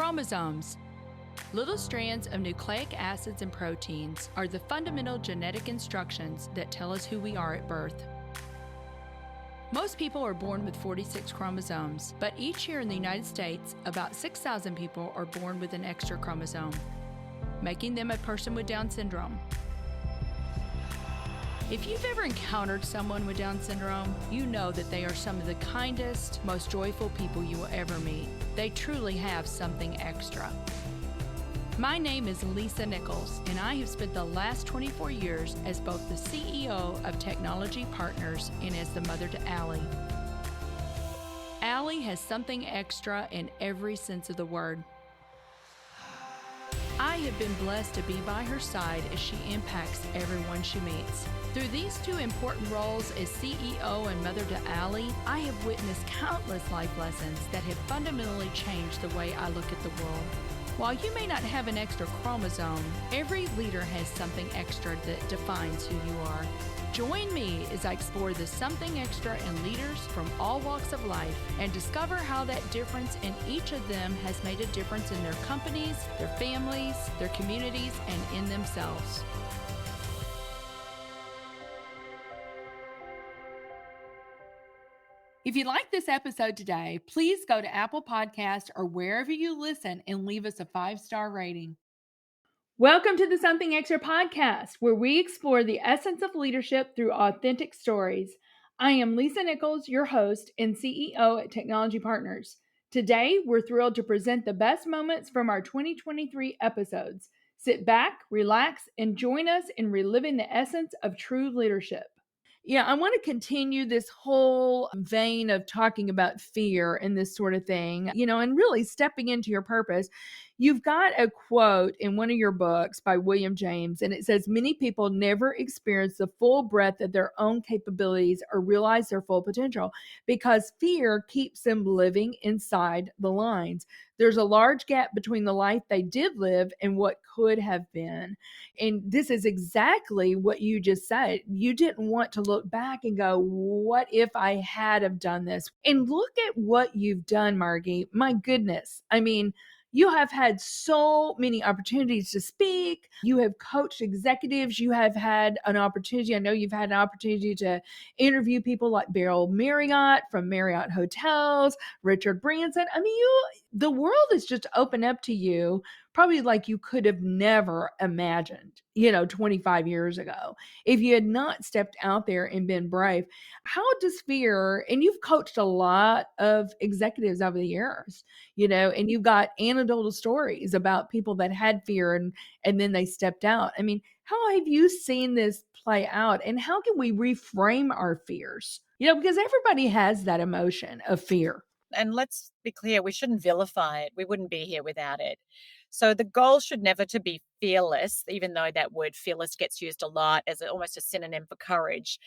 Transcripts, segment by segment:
Chromosomes. Little strands of nucleic acids and proteins are the fundamental genetic instructions that tell us who we are at birth. Most people are born with 46 chromosomes, but each year in the United States, about 6,000 people are born with an extra chromosome, making them a person with Down syndrome. If you've ever encountered someone with Down syndrome, you know that they are some of the kindest, most joyful people you will ever meet. They truly have something extra. My name is Lisa Nichols, and I have spent the last 24 years as both the CEO of Technology Partners and as the mother to Allie. Allie has something extra in every sense of the word. I have been blessed to be by her side as she impacts everyone she meets. Through these two important roles as CEO and mother to Allie, I have witnessed countless life lessons that have fundamentally changed the way I look at the world. While you may not have an extra chromosome, every leader has something extra that defines who you are. Join me as I explore the something extra in leaders from all walks of life and discover how that difference in each of them has made a difference in their companies, their families, their communities, and in themselves. If you like this episode today, please go to Apple Podcasts or wherever you listen and leave us a 5-star rating. Welcome to the Something Extra podcast, where we explore the essence of leadership through authentic stories. I am Lisa Nichols, your host and CEO at Technology Partners. Today, we're thrilled to present the best moments from our 2023 episodes. Sit back, relax, and join us in reliving the essence of true leadership. Yeah, I want to continue this whole vein of talking about fear and this sort of thing, and really stepping into your purpose. You've got a quote in one of your books by William James, and it says, "Many people never experience the full breadth of their own capabilities or realize their full potential because fear keeps them living inside the lines. There's a large gap between the life they did live and what could have been." And this is exactly what you just said. You didn't want to look back and go, what if I had have done this? And look at what you've done, Margie. My goodness. I mean, you have had so many opportunities to speak. You have coached executives. You have had an opportunity. I know you've had an opportunity to interview people like Beryl Marriott from Marriott Hotels, Richard Branson. I mean, the world is just open up to you, probably like you could have never imagined, 25 years ago, if you had not stepped out there and been brave. How does fear, and you've coached a lot of executives over the years, and you've got anecdotal stories about people that had fear and then they stepped out. I mean, how have you seen this play out, and how can we reframe our fears? Because everybody has that emotion of fear. And let's be clear, we shouldn't vilify it. We wouldn't be here without it. So the goal should never to be fearless, even though that word fearless gets used a lot as almost a synonym for courage.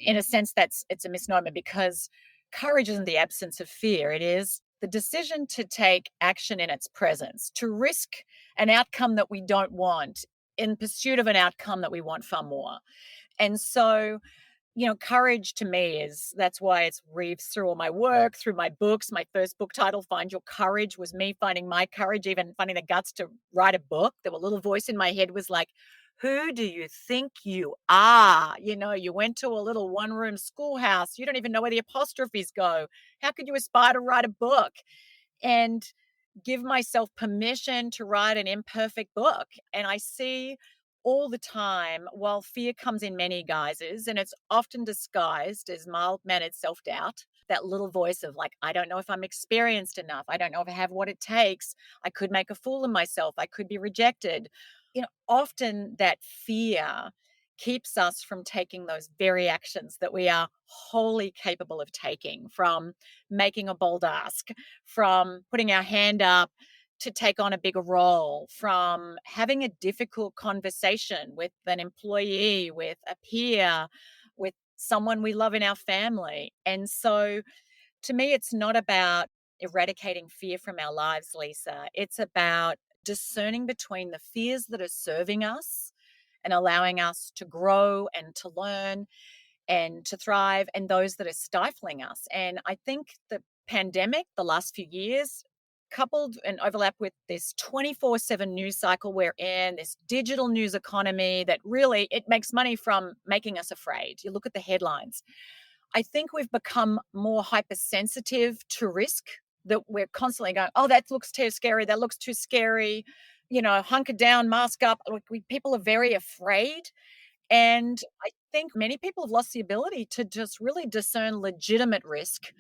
In a sense, it's a misnomer, because courage isn't the absence of fear. It is the decision to take action in its presence, to risk an outcome that we don't want in pursuit of an outcome that we want far more. And so, courage to me that's why it's weaves through all my work, through my books. My first book title, Find Your Courage, was me finding my courage, even finding the guts to write a book. There was a little voice in my head was like, who do you think you are? You went to a little one-room schoolhouse. You don't even know where the apostrophes go. How could you aspire to write a book? And give myself permission to write an imperfect book. And I see all the time, while fear comes in many guises, and it's often disguised as mild-mannered self-doubt, that little voice of like, I don't know if I'm experienced enough. I don't know if I have what it takes. I could make a fool of myself. I could be rejected. Often that fear keeps us from taking those very actions that we are wholly capable of taking, from making a bold ask, from putting our hand up to take on a bigger role, from having a difficult conversation with an employee, with a peer, with someone we love in our family. And so to me, it's not about eradicating fear from our lives, Lisa. It's about discerning between the fears that are serving us and allowing us to grow and to learn and to thrive, and those that are stifling us. And I think the pandemic, the last few years, coupled and overlap with this 24/7 news cycle we're in, this digital news economy that really, it makes money from making us afraid. You look at the headlines. I think we've become more hypersensitive to risk, that we're constantly going, oh, that looks too scary. That looks too scary. Hunker down, mask up. People are very afraid. And I think many people have lost the ability to just really discern legitimate risk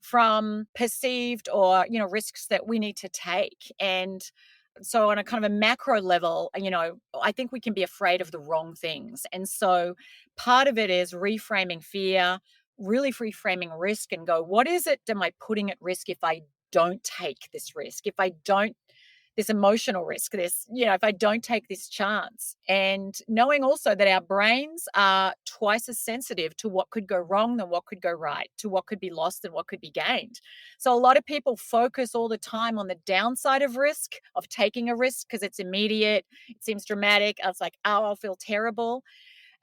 from perceived or, risks that we need to take. And so on a kind of a macro level, I think we can be afraid of the wrong things. And so part of it is reframing fear, really reframing risk, and go, what is it am I putting at risk if I don't take this risk? If I don't, this emotional risk, if I don't take this chance. And knowing also that our brains are twice as sensitive to what could go wrong than what could go right, to what could be lost and what could be gained. So a lot of people focus all the time on the downside of risk, of taking a risk, because it's immediate, it seems dramatic. It's like, oh, I'll feel terrible.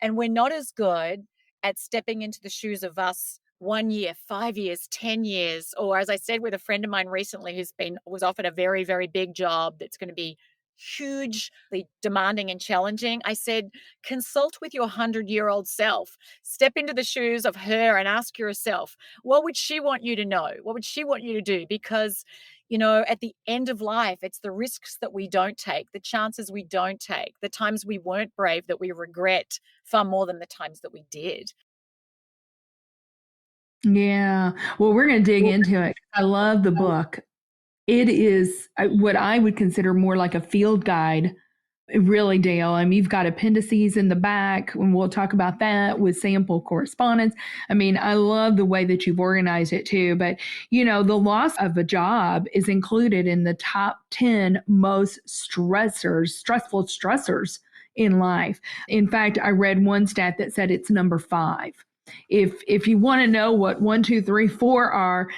And we're not as good at stepping into the shoes of us 1 year, 5 years, 10 years, or as I said with a friend of mine recently who's was offered a very, very big job that's going to be hugely demanding and challenging. I said, consult with your 100-year-old self. Step into the shoes of her and ask yourself, what would she want you to know? What would she want you to do? Because, at the end of life, it's the risks that we don't take, the chances we don't take, the times we weren't brave that we regret far more than the times that we did. Yeah. Well, we're going to dig into it. I love the book. It is what I would consider more like a field guide, really, Dale. I mean, you've got appendices in the back, and we'll talk about that with sample correspondence. I mean, I love the way that you've organized it too. But, the loss of a job is included in the top 10 most stressful stressors in life. In fact, I read one stat that said it's number 5. If you want to know what 1, 2, 3, 4 are,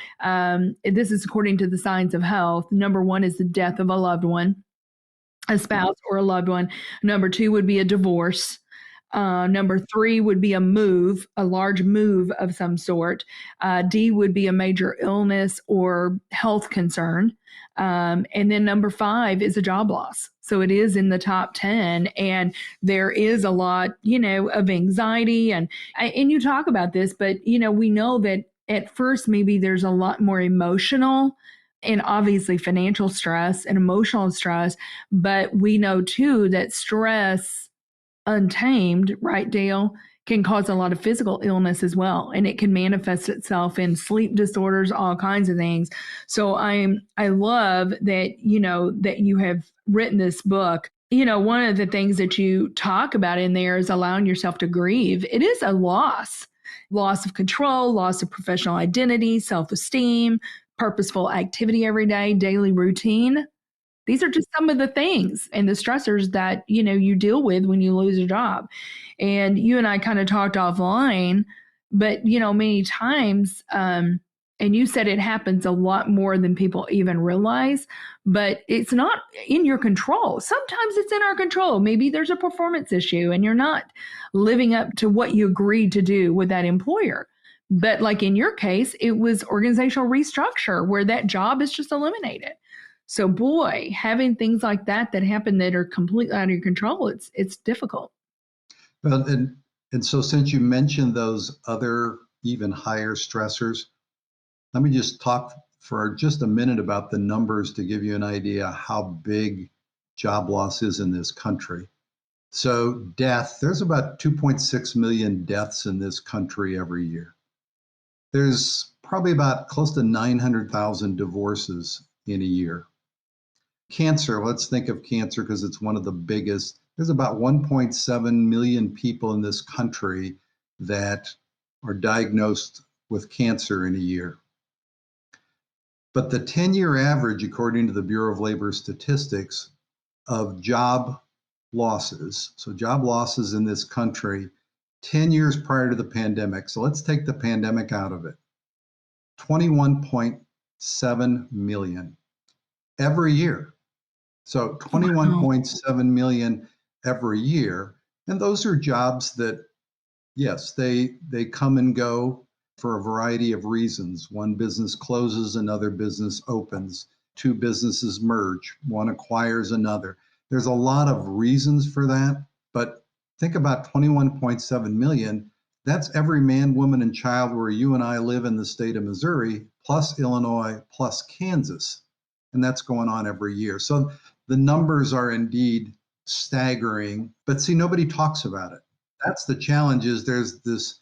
this is according to the Science of Health. Number 1 is the death of a loved one, a spouse or a loved one. Number 2 would be a divorce. Number 3 would be a large move of some sort. D would be a major illness or health concern. And then number 5 is a job loss. So it is in the top 10, and there is a lot, of anxiety and you talk about this, but, we know that at first maybe there's a lot more emotional and obviously financial stress and emotional stress, but we know too that stress untamed, right, Dale, can cause a lot of physical illness as well. And it can manifest itself in sleep disorders, all kinds of things. So I love that, that you have written this book. One of the things that you talk about in there is allowing yourself to grieve. It is a loss of control, loss of professional identity, self-esteem, purposeful activity every day, daily routine. These are just some of the things and the stressors that, you deal with when you lose a job. And you and I kind of talked offline, but, many times, and you said it happens a lot more than people even realize, but it's not in your control. Sometimes it's in our control. Maybe there's a performance issue and you're not living up to what you agreed to do with that employer. But like in your case, it was organizational restructure where that job is just eliminated. So boy, having things like that happen that are completely out of your control, it's difficult. Well, and so since you mentioned those other even higher stressors, let me just talk for just a minute about the numbers to give you an idea how big job loss is in this country. So death, there's about 2.6 million deaths in this country every year. There's probably about close to 900,000 divorces in a year. Cancer, let's think of cancer because it's one of the biggest. There's about 1.7 million people in this country that are diagnosed with cancer in a year. But the 10-year average, according to the Bureau of Labor Statistics, of job losses, so job losses in this country 10 years prior to the pandemic, so let's take the pandemic out of it, 21.7 million every year. So 21.7 million every year. And those are jobs that, yes, they come and go for a variety of reasons. One business closes, another business opens. two businesses merge, one acquires another. There's a lot of reasons for that, but think about 21.7 million. That's every man, woman, and child where you and I live in the state of Missouri, plus Illinois, plus Kansas. And that's going on every year. So the numbers are indeed staggering, but see, nobody talks about it. That's the challenge, is there's this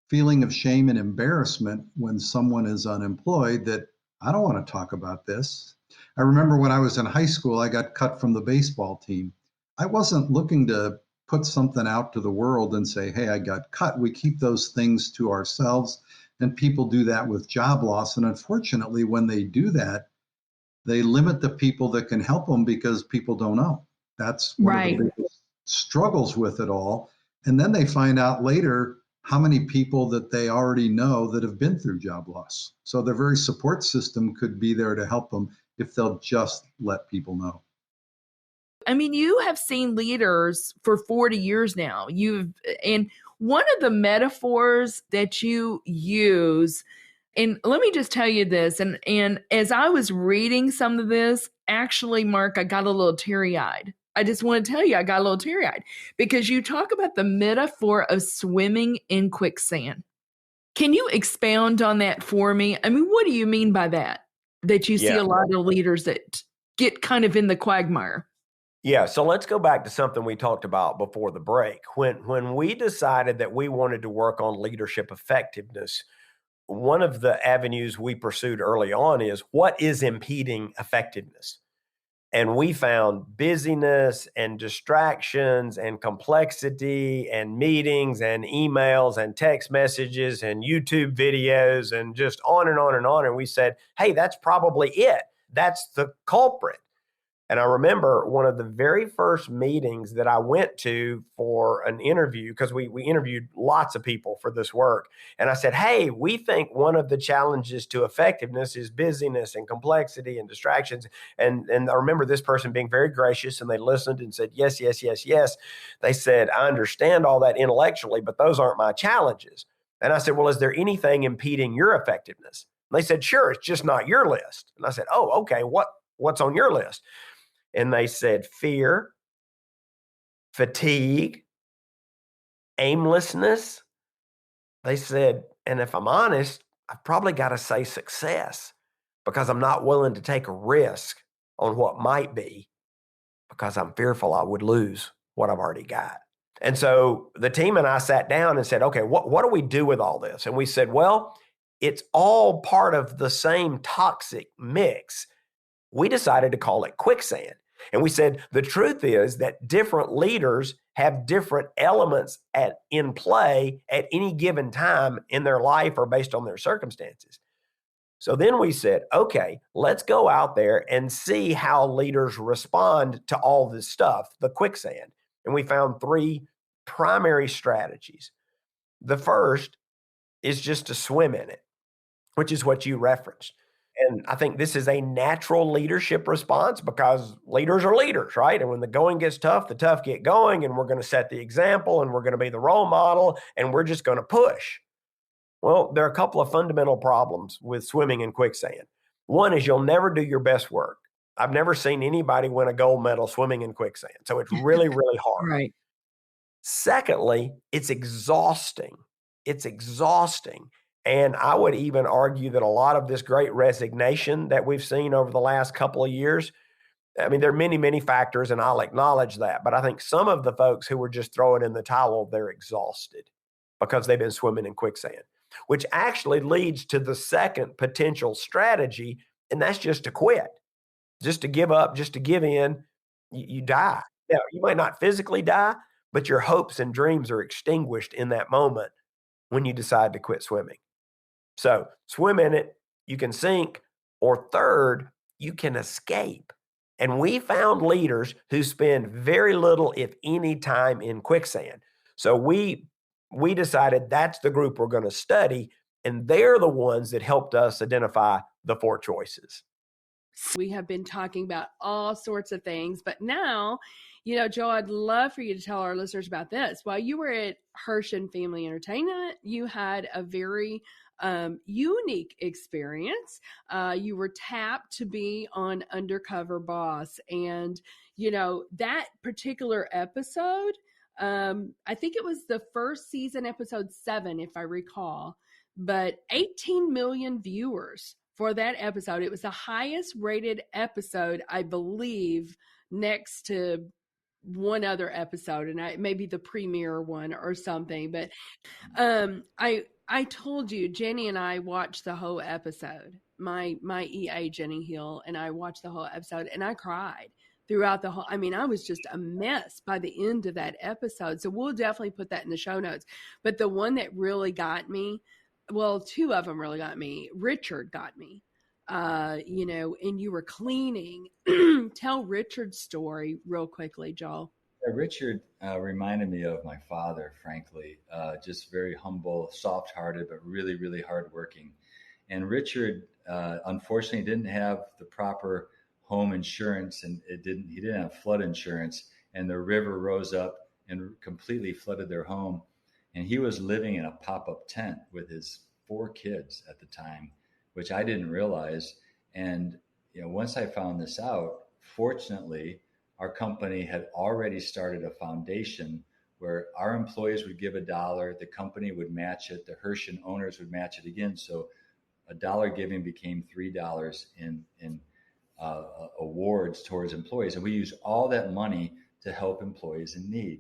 feeling of shame and embarrassment when someone is unemployed that I don't want to talk about this. I remember when I was in high school, I got cut from the baseball team. I wasn't looking to put something out to the world and say, hey, I got cut. We keep those things to ourselves, and people do that with job loss. And unfortunately, when they do that, they limit the people that can help them because people don't know. That's one of the biggest struggles with it all. And then they find out later how many people that they already know that have been through job loss. So their very support system could be there to help them if they'll just let people know. I mean, you have seen leaders for 40 years now. And one of the metaphors that you use, and let me just tell you this, and as I was reading some of this, actually, Mark, I got a little teary-eyed. I just want to tell you, I got a little teary-eyed because you talk about the metaphor of swimming in quicksand. Can you expound on that for me? I mean, what do you mean by that? That you see a lot of leaders that get kind of in the quagmire. Yeah, so let's go back to something we talked about before the break. When we decided that we wanted to work on leadership effectiveness, one of the avenues we pursued early on is what is impeding effectiveness? And we found busyness and distractions and complexity and meetings and emails and text messages and YouTube videos and just on and on and on. And we said, hey, that's probably it. That's the culprit. And I remember one of the very first meetings that I went to for an interview, because we interviewed lots of people for this work. And I said, hey, we think one of the challenges to effectiveness is busyness and complexity and distractions. And I remember this person being very gracious, and they listened and said, yes, yes, yes, yes. They said, I understand all that intellectually, but those aren't my challenges. And I said, well, is there anything impeding your effectiveness? And they said, sure, it's just not your list. And I said, oh, okay, what's on your list? And they said fear, fatigue, aimlessness. They said, and if I'm honest, I've probably got to say success, because I'm not willing to take a risk on what might be, because I'm fearful I would lose what I've already got. And so the team and I sat down and said, okay, what do we do with all this? And we said, well, it's all part of the same toxic mix. We decided to call it quicksand. And we said, the truth is that different leaders have different elements in play at any given time in their life or based on their circumstances. So then we said, okay, let's go out there and see how leaders respond to all this stuff, the quicksand. And we found three primary strategies. The first is just to swim in it, which is what you referenced. And I think this is a natural leadership response, because leaders are leaders, right? And when the going gets tough, the tough get going, and we're going to set the example, and we're going to be the role model, and we're just going to push. Well, there are a couple of fundamental problems with swimming in quicksand. One is you'll never do your best work. I've never seen anybody win a gold medal swimming in quicksand. So it's really, really hard. Right. Secondly, it's exhausting. It's exhausting. And I would even argue that a lot of this great resignation that we've seen over the last couple of years, I mean, there are many, many factors, and I'll acknowledge that. But I think some of the folks who were just throwing in the towel, they're exhausted because they've been swimming in quicksand, which actually leads to the second potential strategy, and that's just to quit, just to give up, just to give in. You die. Now, you might not physically die, but your hopes and dreams are extinguished in that moment when you decide to quit swimming. So swim in it, you can sink, or third, you can escape. And we found leaders who spend very little, if any, time in quicksand. So we decided that's the group we're going to study, and they're the ones that helped us identify the four choices. We have been talking about all sorts of things, but now, Joe, I'd love for you to tell our listeners about this. While you were at Hirsch and Family Entertainment, you had a very unique experience. You were tapped to be on Undercover Boss. And, that particular episode, I think it was the first season, episode 7, if I recall, but 18 million viewers for that episode. It was the highest rated episode, I believe, next to one other episode, and maybe the premiere one or something. But I told you, Jenny and I watched the whole episode. My EA Jenny Hill and I watched the whole episode, and I cried throughout the whole. I mean, I was just a mess by the end of that episode. So we'll definitely put that in the show notes. But the one that really got me, well, 2 of them really got me. Richard got me. And you were cleaning. Tell Richard's story real quickly, Joel. Richard reminded me of my father, frankly, just very humble, soft-hearted, but really, really hardworking. And Richard, unfortunately, didn't have the proper home insurance, and he didn't have flood insurance, and the river rose up and completely flooded their home. And he was living in a pop-up tent with his 4 kids at the time, which I didn't realize. And once I found this out, fortunately, our company had already started a foundation where our employees would give $1, the company would match it, the Hershon owners would match it again. So $1 giving became $3 in awards towards employees. And we used all that money to help employees in need.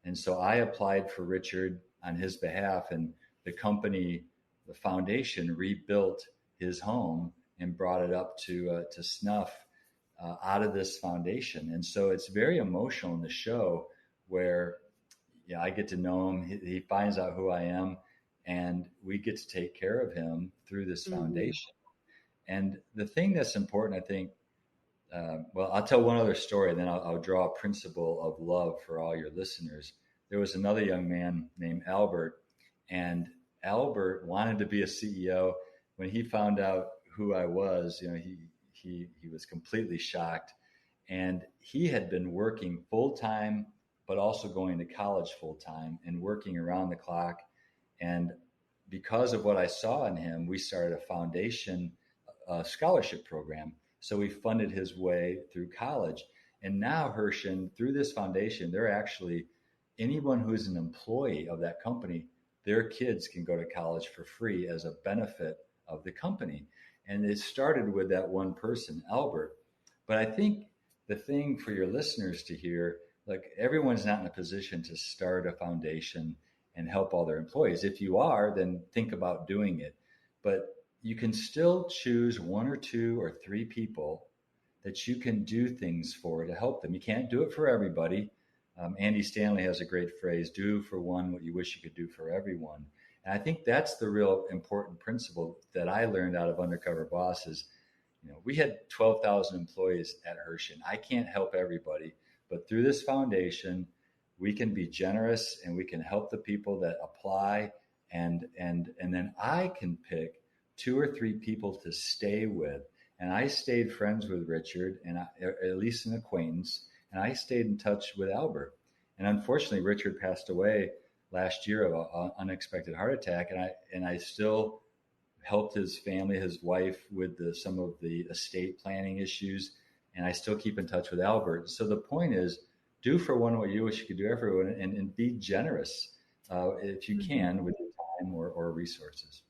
And so I applied for Richard on his behalf, and the company, the foundation, rebuilt his home and brought it up to snuff out of this foundation. And so it's very emotional in the show where I get to know him. He finds out who I am, and we get to take care of him through this foundation. And the thing that's important, I think, I'll tell one other story, and then I'll draw a principle of love for all your listeners. There was another young man named Albert, and Albert wanted to be a CEO. When he found out who I was, he was completely shocked. And he had been working full-time, but also going to college full-time and working around the clock. And because of what I saw in him, we started a foundation scholarship program. So we funded his way through college. And now Hershon, through this foundation, they're actually, anyone who's an employee of that company, their kids can go to college for free as a benefit of the company. And it started with that one person, Albert. But I think the thing for your listeners to hear, like, everyone's not in a position to start a foundation and help all their employees. If you are, then think about doing it. But you can still choose 1 or 2 or 3 people that you can do things for to help them. You can't do it for everybody. Andy Stanley has a great phrase, do for one what you wish you could do for everyone. And I think that's the real important principle that I learned out of Undercover Bosses. We had 12,000 employees at Hershon. I can't help everybody, but through this foundation, we can be generous and we can help the people that apply. And then I can pick 2 or 3 people to stay with. And I stayed friends with Richard, and at least an acquaintance, and I stayed in touch with Albert. And unfortunately, Richard passed away last year of an unexpected heart attack. And I still helped his family, his wife, with some of the estate planning issues. And I still keep in touch with Albert. So the point is, do for one what you wish you could do everyone, and be generous if you can with your time or resources.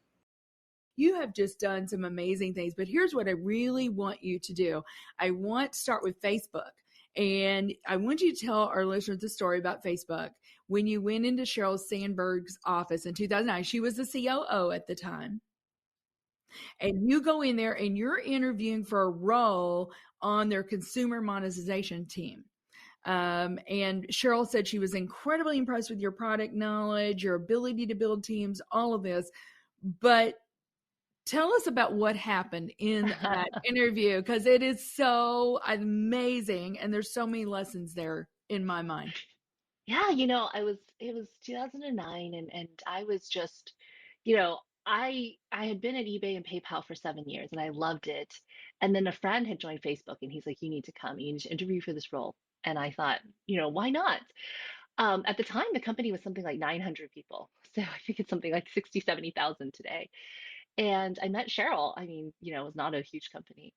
You have just done some amazing things, but here's what I really want you to do. I want to start with Facebook. And I want you to tell our listeners the story about Facebook. When you went into Sheryl Sandberg's office in 2009, she was the COO at the time. And you go in there and you're interviewing for a role on their consumer monetization team. And Sheryl said she was incredibly impressed with your product knowledge, your ability to build teams, all of this. But tell us about what happened in that interview, because it is so amazing. And there's so many lessons there in my mind. Yeah, it was 2009 and I was just, I had been at eBay and PayPal for 7 years and I loved it. And then a friend had joined Facebook and he's like, you need to come, you need to interview for this role. And I thought, why not? At the time, the company was something like 900 people. So I think it's something like 60, 70,000 today. And I met Cheryl. I mean, it was not a huge company.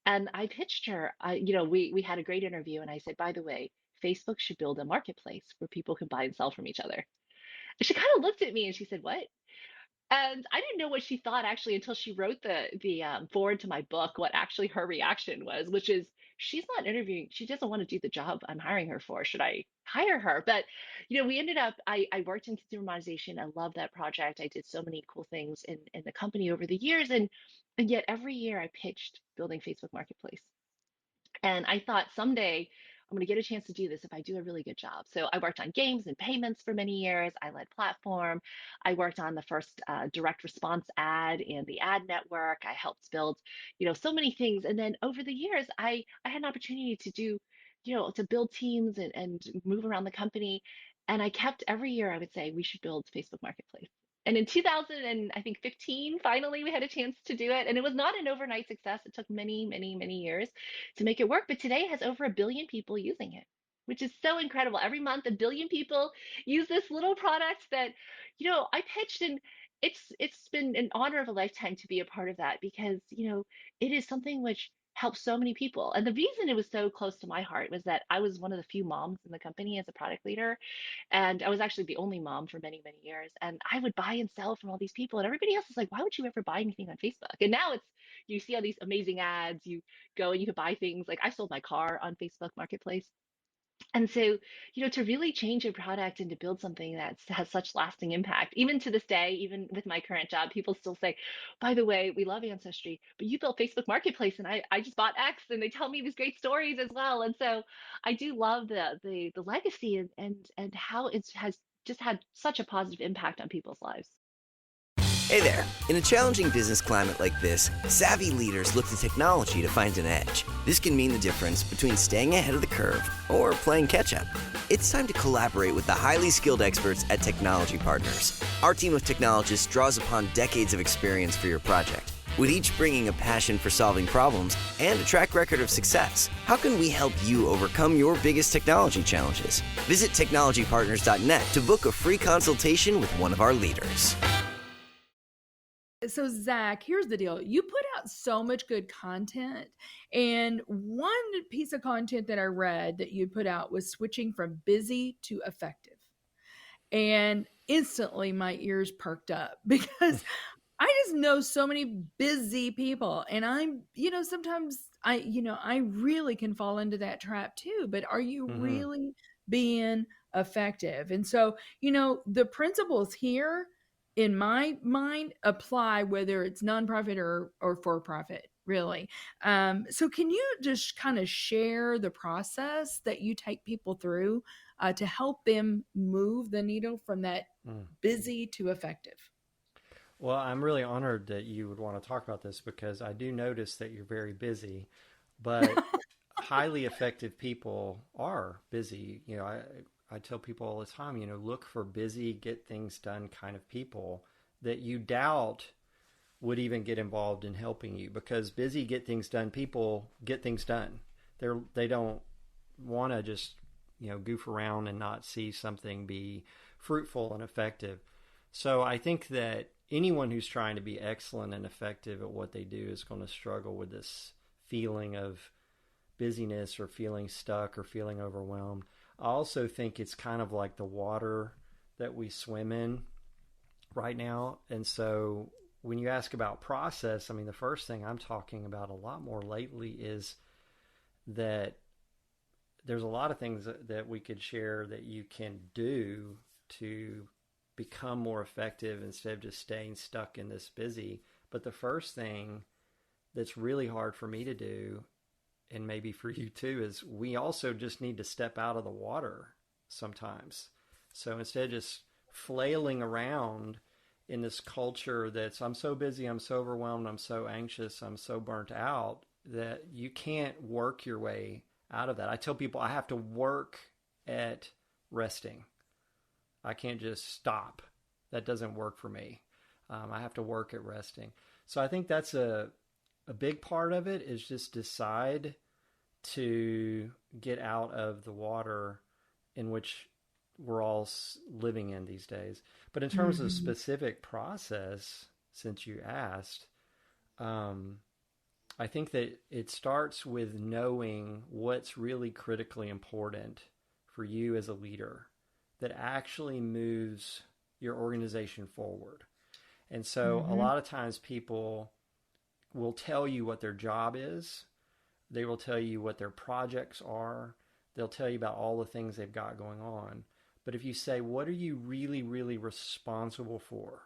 And I pitched her, we had a great interview. And I said, by the way, Facebook should build a marketplace where people can buy and sell from each other. And she kind of looked at me and she said, what? And I didn't know what she thought actually until she wrote the forward to my book, what actually her reaction was, which is she's not interviewing. She doesn't want to do the job I'm hiring her for. Should I hire her? But, we ended up, I worked in consumer monetization. I love that project. I did so many cool things in the company over the years. And yet every year I pitched building Facebook Marketplace. And I thought someday I'm going to get a chance to do this if I do a really good job. So I worked on games and payments for many years. I led platform. I worked on the first direct response ad and the ad network. I helped build, so many things. And then over the years, I had an opportunity to do, to build teams and move around the company. And I kept every year, I would say, we should build Facebook Marketplace. And in 2000 and I think 15, finally we had a chance to do it. And it was not an overnight success. It took many, many, many years to make it work. But today it has over 1 billion people using it, which is so incredible. Every month, 1 billion people use this little product that, I pitched, and it's been an honor of a lifetime to be a part of that because, it is something which helps so many people. And the reason it was so close to my heart was that I was one of the few moms in the company as a product leader. And I was actually the only mom for many, many years. And I would buy and sell from all these people. And everybody else is like, why would you ever buy anything on Facebook? And now you see all these amazing ads. You go and you could buy things. Like I sold my car on Facebook Marketplace. And so, to really change a product and to build something that has such lasting impact, even to this day, even with my current job, people still say, by the way, we love Ancestry, but you built Facebook Marketplace and I just bought X, and they tell me these great stories as well. And so I do love the legacy and how it has just had such a positive impact on people's lives. Hey there. In a challenging business climate like this, savvy leaders look to technology to find an edge. This can mean the difference between staying ahead of the curve or playing catch-up. It's time to collaborate with the highly skilled experts at Technology Partners. Our team of technologists draws upon decades of experience for your project, with each bringing a passion for solving problems and a track record of success. How can we help you overcome your biggest technology challenges? Visit technologypartners.net to book a free consultation with one of our leaders. So Zach, here's the deal. You put out so much good content, and one piece of content that I read that you put out was switching from busy to effective. And instantly my ears perked up because I just know so many busy people, and I'm, sometimes I really can fall into that trap too, but are you really being effective? And so, the principles here in my mind apply whether it's nonprofit or for profit, really. So can you just kind of share the process that you take people through to help them move the needle from that busy to effective? Well, I'm really honored that you would want to talk about this because I do notice that you're very busy, but highly effective people are busy. I tell people all the time, look for busy, get things done kind of people that you doubt would even get involved in helping you, because busy, get things done people get things done. They don't want to just, goof around and not see something be fruitful and effective. So I think that anyone who's trying to be excellent and effective at what they do is going to struggle with this feeling of busyness or feeling stuck or feeling overwhelmed. I also think it's kind of like the water that we swim in right now. And so when you ask about process, the first thing I'm talking about a lot more lately is that there's a lot of things that we could share that you can do to become more effective instead of just staying stuck in this busy. But the first thing that's really hard for me to do, and maybe for you too, is we also just need to step out of the water sometimes. So instead of just flailing around in this culture that's, I'm so busy, I'm so overwhelmed, I'm so anxious, I'm so burnt out, that you can't work your way out of that. I tell people I have to work at resting. I can't just stop. That doesn't work for me. I have to work at resting. So I think that's a big part of it, is just decide to get out of the water in which we're all living in these days. But in terms of specific process, since you asked, I think that it starts with knowing what's really critically important for you as a leader that actually moves your organization forward. And so a lot of times people will tell you what their job is. They will tell you what their projects are. They'll tell you about all the things they've got going on. But if you say, what are you really, really responsible for?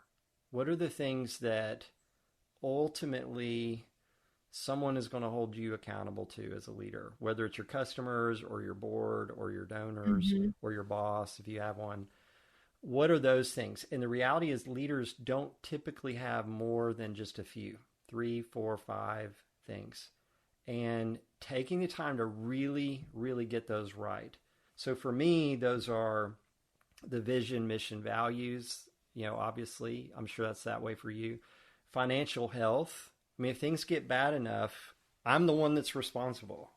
What are the things that ultimately someone is going to hold you accountable to as a leader, whether it's your customers or your board or your donors or your boss, if you have one? What are those things? And the reality is leaders don't typically have more than just a few, 3, 4, 5 things. And taking the time to really, really get those right. So for me, those are the vision, mission, values. Obviously, I'm sure that's that way for you. Financial health. I mean, if things get bad enough, I'm the one that's responsible.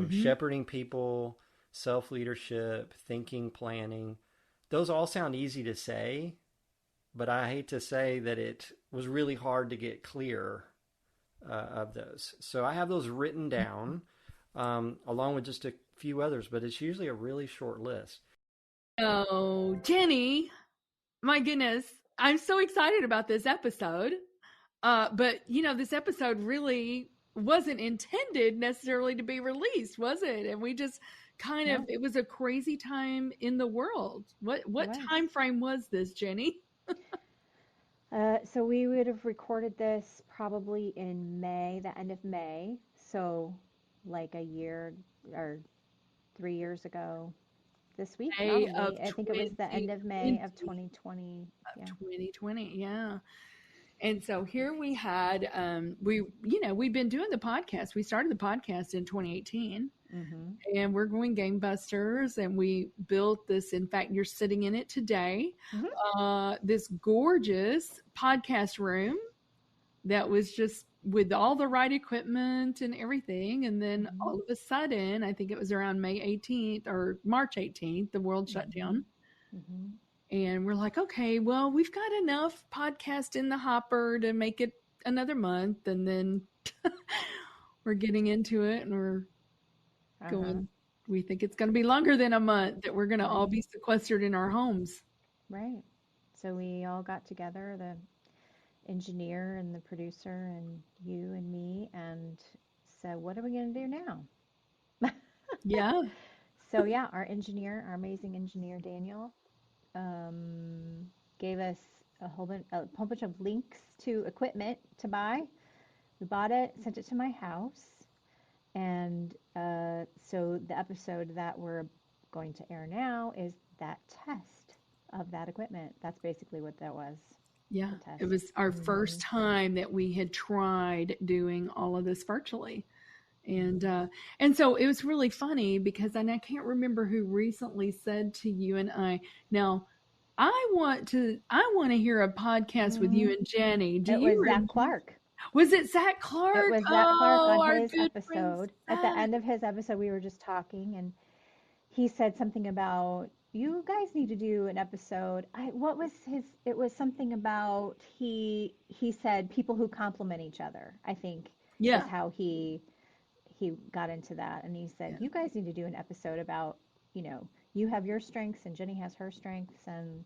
Shepherding people, self-leadership, thinking, planning. Those all sound easy to say, but I hate to say that it was really hard to get clear of those. So I have those written down along with just a few others, but it's usually a really short list. Oh, Jenny, my goodness. I'm so excited about this episode. But, this episode really wasn't intended necessarily to be released, was it? And we just it was a crazy time in the world. What time frame was this, Jenny? So we would have recorded this probably in May, the end of May. So like a year or 3 years ago this week, May probably. I think it was the end of May of 2020. Yeah. 2020, yeah. And so here we had, we've been doing the podcast. We started the podcast in 2018 and we're going gangbusters, and we built this. In fact, you're sitting in it today, this gorgeous podcast room that was just with all the right equipment and everything. And then all of a sudden, I think it was around May 18th or March 18th, the world shut down. And we're like, okay, well, we've got enough podcast in the hopper to make it another month. And then we're getting into it, and we're going, we think it's going to be longer than a month, that we're going to all be sequestered in our homes. Right. So we all got together, the engineer and the producer and you and me, and said, what are we going to do now? Yeah. So yeah, our amazing engineer, Daniel, gave us a whole bunch of links to equipment to buy. We bought it, sent it to my house, and so the episode that we're going to air now is that test of that equipment. That's basically what that was. Yeah, it was our first time that we had tried doing all of this virtually. And so it was really funny because, and I can't remember who recently said to you and I, now I want to hear a podcast with you and Jenny. It was Zach Clark. Was it Zach Clark? It was Zach Clark on his episode. At the end of his episode, we were just talking, and he said something about, you guys need to do an episode. What was his? It was something about, he said people who compliment each other, I think, is how he got into that. And he said, you guys need to do an episode about, you have your strengths and Jenny has her strengths. And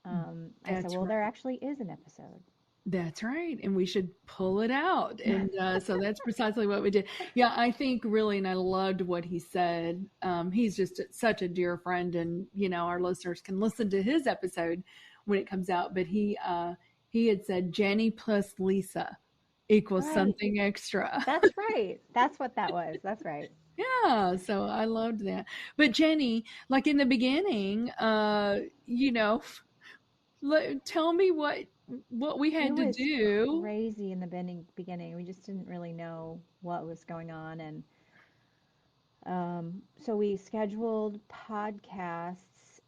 I said, well, there actually is an episode. That's right. And we should pull it out. And so that's precisely what we did. Yeah, I think really, and I loved what he said. He's just such a dear friend, and, our listeners can listen to his episode when it comes out. But he had said Jenny plus Lisa equals something extra. That's right. That's what that was. That's right. Yeah. So I loved that. But Jenny, like in the beginning, tell me what we had to do. Crazy in the beginning. We just didn't really know what was going on. And so we scheduled podcasts.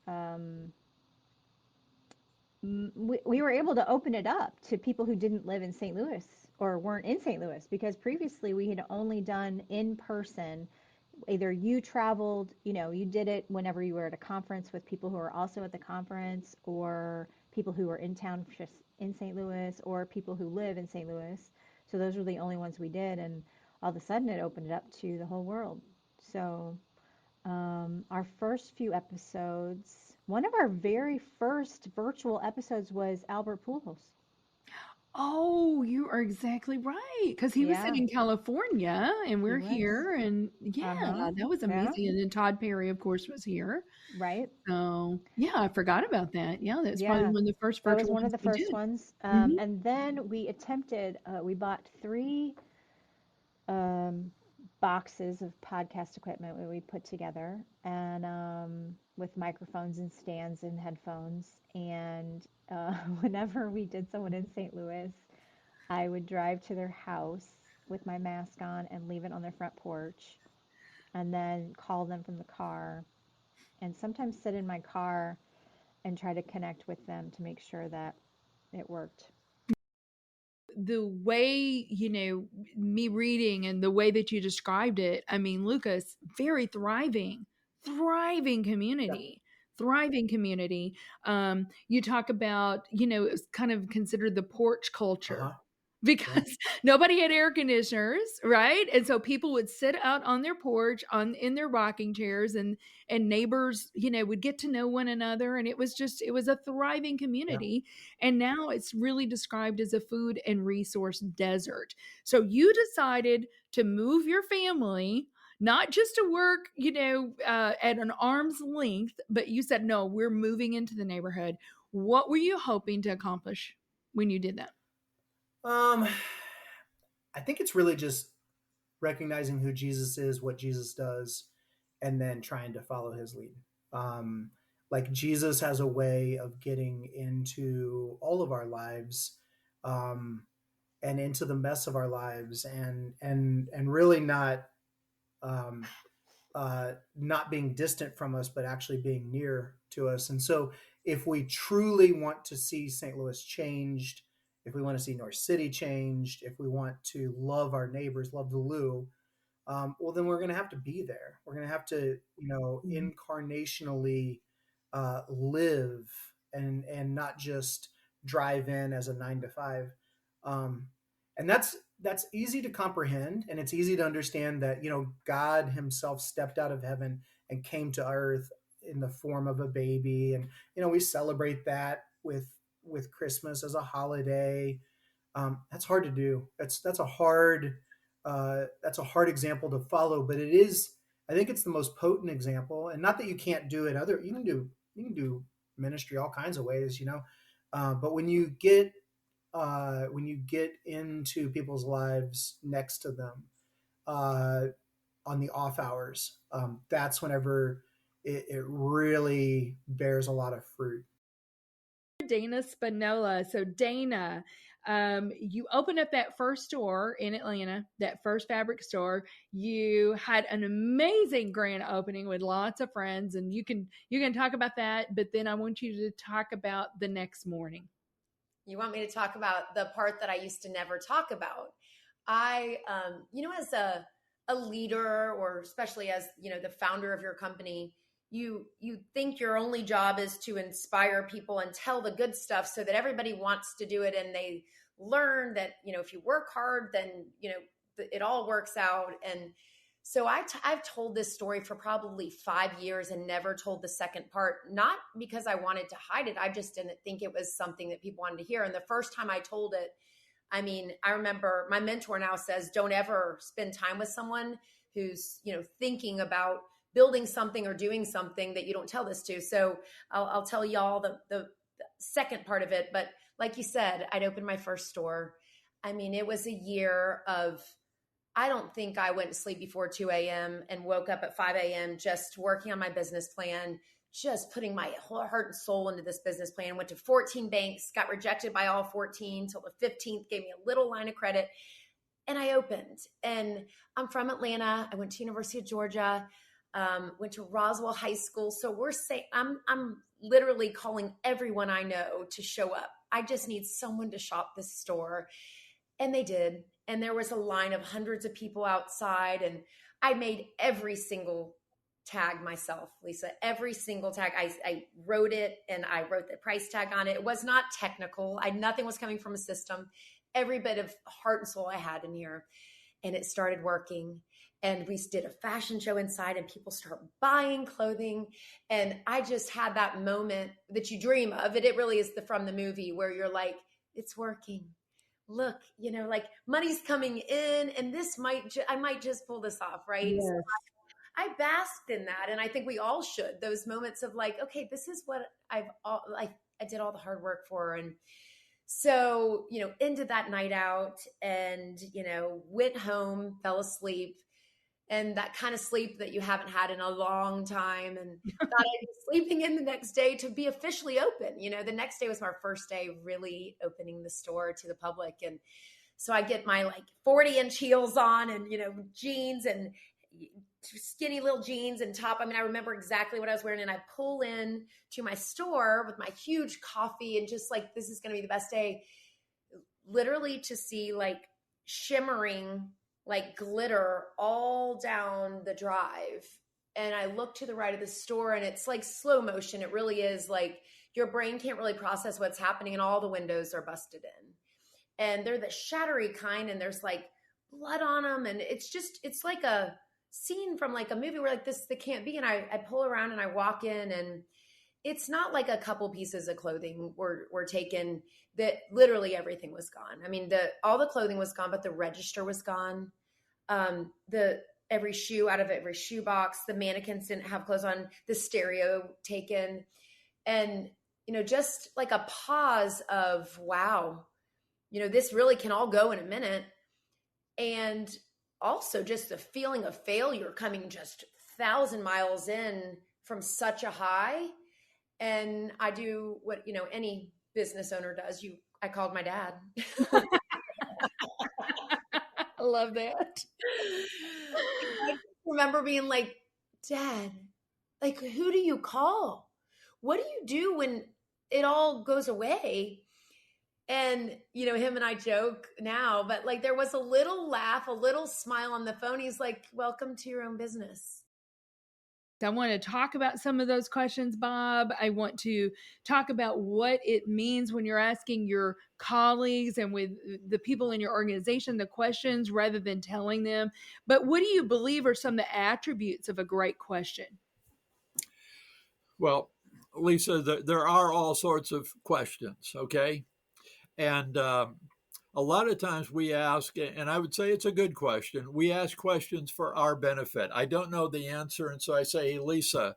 We were able to open it up to people who didn't live in St. Louis or weren't in St. Louis, because previously we had only done in person either you traveled, you did it whenever you were at a conference with people who are also at the conference, or people who are in town just in St. Louis, or people who live in St. Louis. So those were the only ones we did. And all of a sudden it opened it up to the whole world. So our first few episodes, one of our very first virtual episodes was Albert Pujols. Oh, you are exactly right. Because he was Yeah, in California and he we're was. here. And Uh-huh. that was Yeah, amazing. And then Todd Perry, of course, was here. right. So, yeah, I forgot about that. Yeah, that's probably Yeah, one of the first that was virtual one of ones the we first did. ones. Mhm. And then we attempted, we bought 3 um, boxes of podcast equipment we put together, and with microphones and stands and headphones. And whenever we did someone in St. Louis, I would drive to their house with my mask on and leave it on their front porch, and then call them from the car, and sometimes sit in my car and try to connect with them to make sure that it worked. The way, me reading and the way that you described it, I mean, Lucas, very thriving community. Thriving community. You talk about, it's kind of considered the porch culture because nobody had air conditioners, right? And so people would sit out on their porch in their rocking chairs, and neighbors, would get to know one another, and it was a thriving community. And now it's really described as a food and resource desert. So you decided to move your family, not just to work, at an arm's length, but you said, no, we're moving into the neighborhood. What were you hoping to accomplish when you did that? I think it's really just recognizing who Jesus is, what Jesus does, and then trying to follow his lead. Like Jesus has a way of getting into all of our lives, and into the mess of our lives, and really um, not being distant from us, but actually being near to us. And so, if we truly want to see St. Louis changed, if we want to see North City changed, if we want to love our neighbors, love the Lou, well, then we're going to have to be there. We're going to have to, incarnationally live, and not just drive in as a 9 to 5. And that's easy to comprehend, and it's easy to understand that God Himself stepped out of heaven and came to earth in the form of a baby, and we celebrate that with Christmas as a holiday. That's hard to do. That's a hard example to follow, but it is. I think it's the most potent example, and not that you can't do it. You can do ministry all kinds of ways, but when you get into people's lives next to them on the off hours, that's whenever it really bears a lot of fruit. Dana Spinola. So Dana, you opened up that first store in Atlanta, that first fabric store. You had an amazing grand opening with lots of friends, and you can talk about that. But then I want you to talk about the next morning. You want me to talk about the part that I used to never talk about? I, as a leader, or especially as, the founder of your company, you think your only job is to inspire people and tell the good stuff so that everybody wants to do it. And they learn that, if you work hard, then, it all works out. And so I've told this story for probably 5 years and never told the second part, not because I wanted to hide it. I just didn't think it was something that people wanted to hear. And the first time I told it, I remember my mentor now says, don't ever spend time with someone who's, thinking about building something or doing something that you don't tell this to. So I'll tell y'all the second part of it. But like you said, I'd opened my first store. It was a year of, I don't think I went to sleep before 2 a.m. and woke up at 5 a.m. just working on my business plan, just putting my whole heart and soul into this business plan. Went to 14 banks, got rejected by all 14 till the 15th, gave me a little line of credit. And I opened. And I'm from Atlanta. I went to University of Georgia, went to Roswell High School. So I'm literally calling everyone I know to show up. I just need someone to shop this store. And they did. and there was a line of hundreds of people outside, and I made every single tag myself, Lisa. Every single tag. I wrote it, and I wrote the price tag on it. It was not technical. Nothing was coming from a system. Every bit of heart and soul I had in here. And it started working. And we did a fashion show inside, and people start buying clothing. And I just had that moment that you dream of. It really is from the movie where you're like, it's working. Look, like money's coming in, and I might just pull this off, right? Yes. So I basked in that, and I think we all should. Those moments of like, okay, this is what I did all the hard work for. And so, ended that night out, and, went home, fell asleep, and that kind of sleep that you haven't had in a long time, and thought I'd be sleeping in the next day to be officially open. The next day was our first day really opening the store to the public. And so I get my 40-inch heels on, and, jeans, and skinny little jeans and top. I mean, I remember exactly what I was wearing, and I pull in to my store with my huge coffee and just this is going to be the best day, literally, to see shimmering glitter all down the drive. And I look to the right of the store, and it's slow motion. It really is your brain can't really process what's happening, and all the windows are busted in, and they're the shattery kind, and there's blood on them, and it's like a scene from a movie where this can't be. And I pull around, and I walk in, and it's not a couple pieces of clothing were taken. That literally everything was gone. I mean, all the clothing was gone, but the register was gone. Every shoe out of every shoe box, the mannequins didn't have clothes on, the stereo taken. And, just a pause of, wow, this really can all go in a minute. And also just the feeling of failure coming just 1,000 miles in from such a high. And I do what, any business owner does. I called my dad. I love that. I remember being like, Dad, who do you call? What do you do when it all goes away? And, him and I joke now, but there was a little laugh, a little smile on the phone. He's like, welcome to your own business. I want to talk about some of those questions, Bob. I want to talk about what it means when you're asking your colleagues and with the people in your organization the questions rather than telling them. But what do you believe are some of the attributes of a great question? Well, Lisa, there are all sorts of questions, okay? And a lot of times we ask, and I would say it's a good question, we ask questions for our benefit. I don't know the answer, and so I say, hey, Lisa,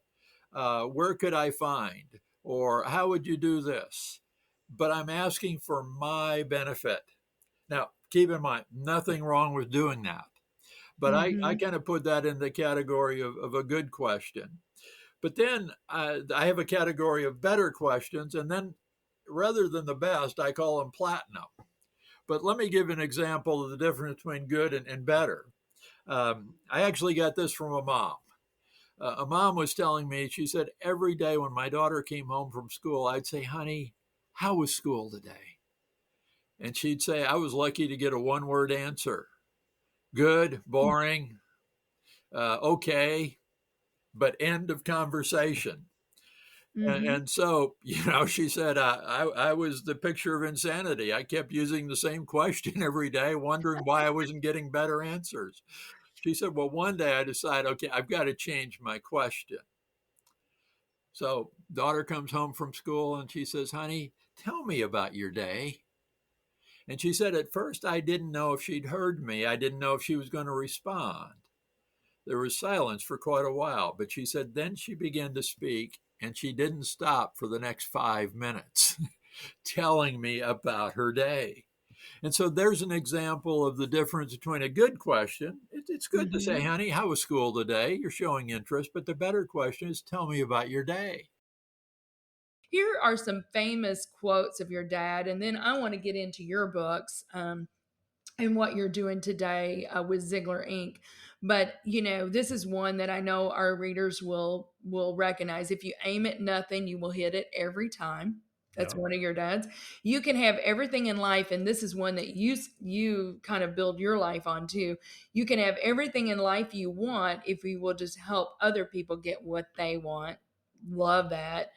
where could I find? Or how would you do this? But I'm asking for my benefit. Now, keep in mind, nothing wrong with doing that. But I kind of put that in the category of a good question. But then I have a category of better questions, and then rather than the best, I call them platinum. But let me give an example of the difference between good and better. I actually got this from a mom. A mom was telling me, she said, every day when my daughter came home from school, I'd say, honey, how was school today? And she'd say, I was lucky to get a one-word answer. Good, boring, okay, but end of conversation. And so, she said, I was the picture of insanity. I kept using the same question every day, wondering why I wasn't getting better answers. She said, well, one day I decided, okay, I've got to change my question. So daughter comes home from school and she says, honey, tell me about your day. And she said, at first, I didn't know if she'd heard me. I didn't know if she was going to respond. There was silence for quite a while, but she said, then she began to speak. And she didn't stop for the next 5 minutes telling me about her day. And so there's an example of the difference between a good question. It's good to say, honey, how was school today? You're showing interest. But the better question is, tell me about your day. Here are some famous quotes of your dad. And then I want to get into your books and what you're doing today with Ziglar Inc. But, this is one that I know our readers will recognize. If you aim at nothing, you will hit it every time. That's one of your dads. You can have everything in life, and this is one that you kind of build your life on too. You can have everything in life you want if you will just help other people get what they want. Love that.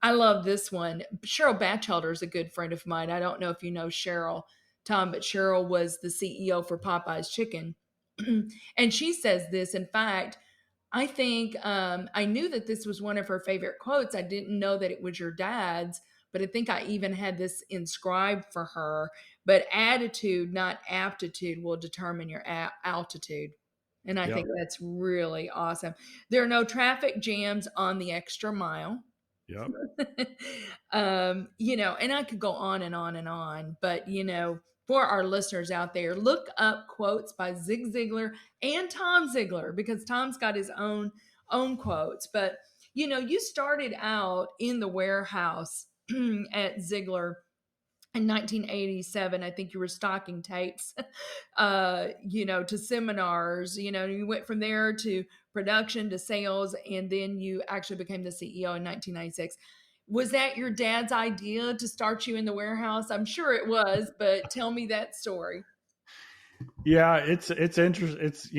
I love this one. Cheryl Batchelder is a good friend of mine. I don't know if you know Cheryl, Tom, but Cheryl was the CEO for Popeye's Chicken. And she says this, in fact, I think I knew that this was one of her favorite quotes. I didn't know that it was your dad's, but I think I even had this inscribed for her. But attitude, not aptitude, will determine your altitude. And I think that's really awesome. There are no traffic jams on the extra mile. Yep. And I could go on and on and on, but for our listeners out there, look up quotes by Zig Ziglar and Tom Ziglar, because Tom's got his own quotes. But you started out in the warehouse at Ziglar in 1987. I think you were stocking tapes, to seminars. You went from there to production to sales, and then you actually became the CEO in 1996. Was that your dad's idea to start you in the warehouse? I'm sure it was, but tell me that story. Yeah, it's interesting. It's,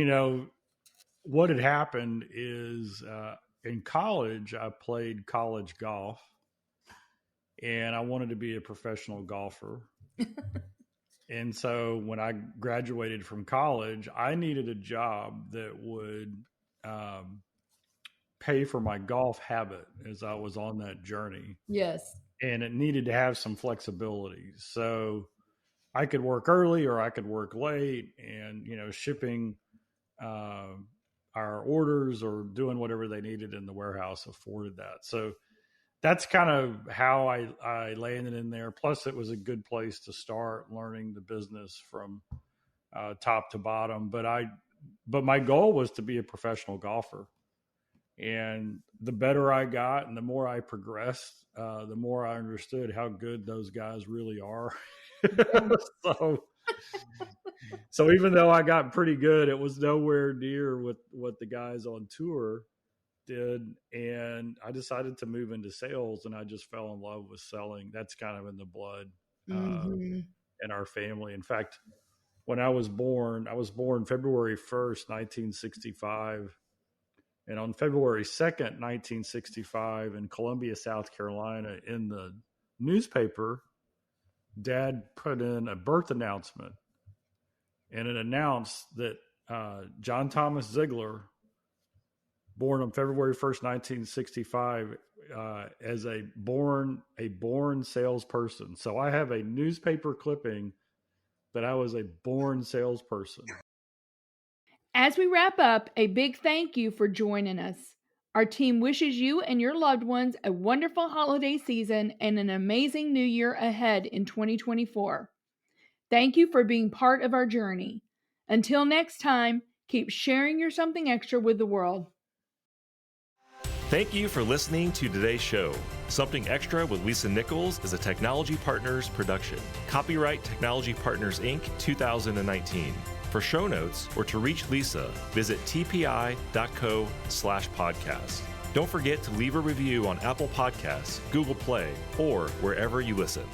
what had happened is in college, I played college golf, and I wanted to be a professional golfer. And so when I graduated from college, I needed a job that would pay for my golf habit as I was on that journey. Yes. And it needed to have some flexibility. So I could work early or I could work late, and, shipping our orders or doing whatever they needed in the warehouse afforded that. So that's kind of how I landed in there. Plus, it was a good place to start learning the business from top to bottom. But my goal was to be a professional golfer. And the better I got and the more I progressed, the more I understood how good those guys really are. So even though I got pretty good, it was nowhere near what the guys on tour did. And I decided to move into sales, and I just fell in love with selling. That's kind of in the blood in our family. In fact, when I was born February 1st, 1965. And on February 2nd, 1965, in Columbia, South Carolina, in the newspaper, Dad put in a birth announcement. And it announced that John Thomas Ziglar, born on February 1st, 1965, as a born salesperson. So I have a newspaper clipping that I was a born salesperson. As we wrap up, a big thank you for joining us. Our team wishes you and your loved ones a wonderful holiday season and an amazing new year ahead in 2024. Thank you for being part of our journey. Until next time, keep sharing your something extra with the world. Thank you for listening to today's show. Something Extra with Lisa Nichols is a Technology Partners production. Copyright Technology Partners, Inc., 2019. For show notes or to reach Lisa, visit tpi.co/podcast. Don't forget to leave a review on Apple Podcasts, Google Play, or wherever you listen.